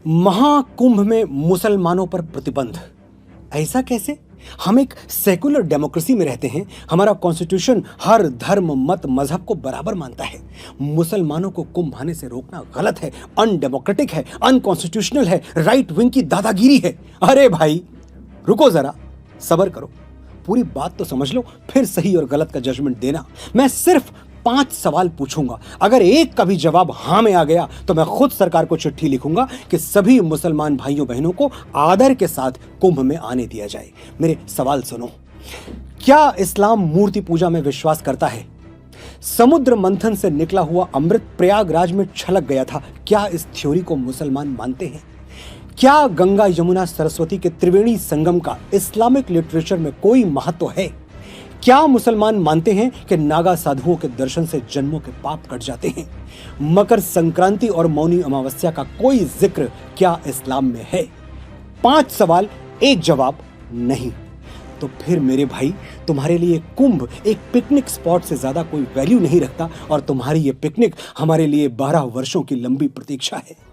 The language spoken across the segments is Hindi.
महाकुंभ में मुसलमानों पर प्रतिबंध, ऐसा कैसे? हम एक सेकुलर डेमोक्रेसी में रहते हैं। हमारा कॉन्स्टिट्यूशन हर धर्म मत मजहब को बराबर मानता है। मुसलमानों को कुंभ आने से रोकना गलत है, अनडेमोक्रेटिक है, अनकॉन्स्टिट्यूशनल है, राइट विंग की दादागिरी है। अरे भाई रुको जरा, सब्र करो, पूरी बात तो समझ लो, फिर सही और गलत का जजमेंट देना। मैं सिर्फ 5 सवाल पूछूंगा, अगर एक का भी जवाब हां में आ गया तो मैं खुद सरकार को चिट्ठी लिखूंगा कि सभी मुसलमान भाइयों बहनों को आदर के साथ कुंभ में आने दिया जाए। मेरे सवाल सुनो। क्या इस्लाम मूर्ति पूजा में विश्वास करता है? समुद्र मंथन से निकला हुआ अमृत प्रयागराज में छलक गया था, क्या इस थ्योरी को मुसलमान मानते हैं? क्या गंगा यमुना सरस्वती के त्रिवेणी संगम का इस्लामिक लिटरेचर में कोई महत्व है? क्या मुसलमान मानते हैं कि नागा साधुओं के दर्शन से जन्मों के पाप कट जाते हैं? मकर संक्रांति और मौनी अमावस्या का कोई जिक्र क्या इस्लाम में है? 5 सवाल, एक जवाब नहीं। तो फिर मेरे भाई, तुम्हारे लिए कुंभ एक पिकनिक स्पॉट से ज्यादा कोई वैल्यू नहीं रखता, और तुम्हारी ये पिकनिक हमारे लिए 12 वर्षों की लंबी प्रतीक्षा है।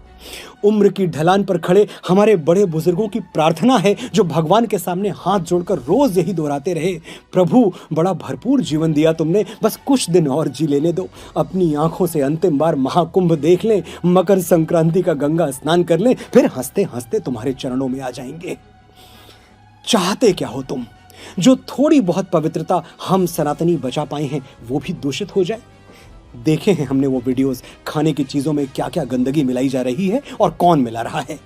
उम्र की ढलान पर खड़े हमारे बड़े बुजुर्गों की प्रार्थना है, जो भगवान के सामने हाथ जोड़कर रोज यही दोहराते रहे, प्रभु बड़ा भरपूर जीवन दिया तुमने, बस कुछ दिन और जी लेने दो, अपनी आंखों से अंतिम बार महाकुंभ देख लें, मकर संक्रांति का गंगा स्नान कर लें, फिर हंसते हंसते तुम्हारे चरणों में आ जाएंगे। चाहते क्या हो तुम? जो थोड़ी बहुत पवित्रता हम सनातनी बचा पाए हैं वो भी दूषित हो जाए? देखे हैं हमने वो वीडियोस, खाने की चीजों में क्या क्या गंदगी मिलाई जा रही है और कौन मिला रहा है।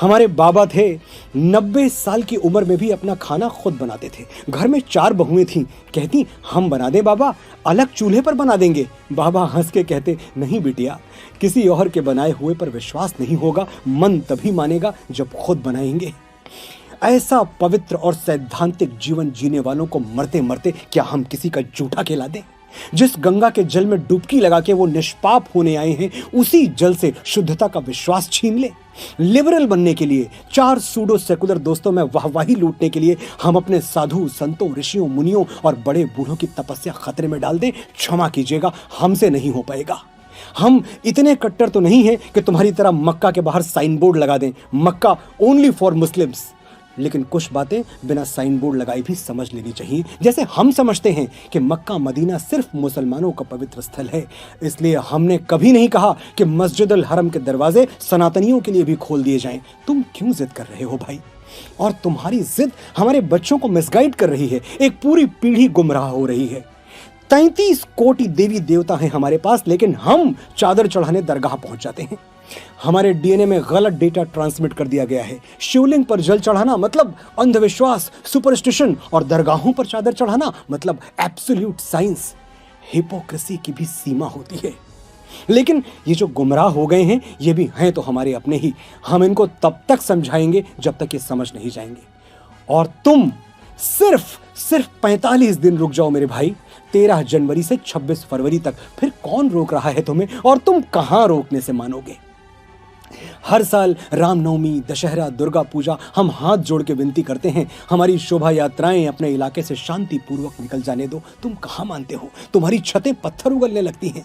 हमारे बाबा थे, 90 साल की उम्र में भी अपना खाना खुद बनाते थे। घर में 4 बहुएं थीं, कहती हम बना दें बाबा, अलग चूल्हे पर बना देंगे। बाबा हंस के कहते नहीं बिटिया, किसी और के बनाए हुए पर विश्वास नहीं होगा, मन तभी मानेगा जब खुद बनाएंगे। ऐसा पवित्र और सैद्धांतिक जीवन जीने वालों को मरते मरते क्या हम किसी का जूठा खिला दें? जिस गंगा के जल में डुबकी लगा के वो निष्पाप होने आए हैं, उसी जल से शुद्धता का विश्वास छीन ले? लिबरल बनने के लिए, 4 सूडो सेकुलर दोस्तों में वाहवाही लूटने के लिए हम अपने साधु संतों, ऋषियों, मुनियों और बड़े बूढ़ों की तपस्या खतरे में डाल दें? क्षमा कीजिएगा, हमसे नहीं हो पाएगा। हम इतने कट्टर तो नहीं हैं कि तुम्हारी तरह मक्का के बाहर साइन बोर्ड लगा दें, मक्का ओनली फॉर मुस्लिम्स। लेकिन कुछ बातें बिना साइन बोर्ड लगाए भी समझ लेनी चाहिए। जैसे हम समझते हैं कि मक्का मदीना सिर्फ मुसलमानों का पवित्र स्थल है, इसलिए हमने कभी नहीं कहा कि मस्जिद अल हरम के दरवाजे सनातनियों के लिए भी खोल दिए जाएं। तुम क्यों जिद कर रहे हो भाई? और तुम्हारी जिद हमारे बच्चों को मिसगाइड कर रही है, एक पूरी पीढ़ी गुमराह हो रही है। 33 कोटि देवी देवता हैं हमारे पास, लेकिन हम चादर चढ़ाने दरगाह पहुंच जाते हैं। हमारे डीएनए में गलत डेटा ट्रांसमिट कर दिया गया है। शिवलिंग पर जल चढ़ाना मतलब अंधविश्वास, सुपरस्टिशन, और दरगाहों पर चादर चढ़ाना मतलब एब्सोल्यूट साइंस। हिपोक्रेसी की भी सीमा होती है। लेकिन ये जो गुमराह हो गए हैं, ये भी हैं तो हमारे अपने ही। हम इनको तब तक समझाएंगे जब तक ये समझ नहीं जाएंगे। और तुम सिर्फ 45 दिन रुक जाओ मेरे भाई, 13 जनवरी से 26 फरवरी तक। फिर कौन रोक रहा है तुम्हें, और तुम कहां रोकने से मानोगे? हर साल रामनवमी, दशहरा, दुर्गा पूजा हम हाथ जोड़ के विनती करते हैं, हमारी शोभा यात्राएं अपने इलाके से शांतिपूर्वक निकल जाने दो। तुम कहां मानते हो? तुम्हारी छतें पत्थर उगलने लगती हैं।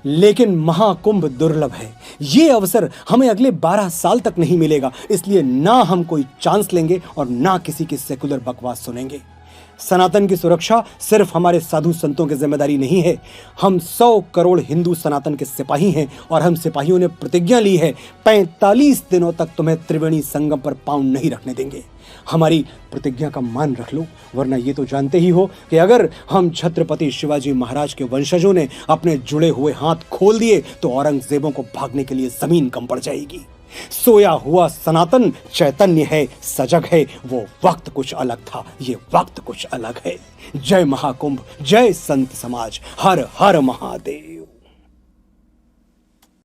लेकिन महाकुंभ दुर्लभ है, ये अवसर हमें अगले 12 साल तक नहीं मिलेगा, इसलिए ना हम कोई चांस लेंगे और ना किसी की सेकुलर बकवास सुनेंगे। सनातन की सुरक्षा सिर्फ हमारे साधु संतों की जिम्मेदारी नहीं है। हम 100 करोड़ हिंदू सनातन के सिपाही हैं, और हम सिपाहियों ने प्रतिज्ञा ली है 45 दिनों तक तुम्हें त्रिवेणी संगम पर पांव नहीं रखने देंगे। हमारी प्रतिज्ञा का मान रख लो, वरना ये तो जानते ही हो कि अगर हम छत्रपति शिवाजी महाराज के वंशजों ने अपने जुड़े हुए हाथ खोल दिए तो औरंगजेबों को भागने के लिए जमीन कम पड़ जाएगी। सोया हुआ सनातन चैतन्य है, सजग है। वो वक्त कुछ अलग था, ये वक्त कुछ अलग है। जय महाकुंभ, जय संत समाज, हर हर महादेव।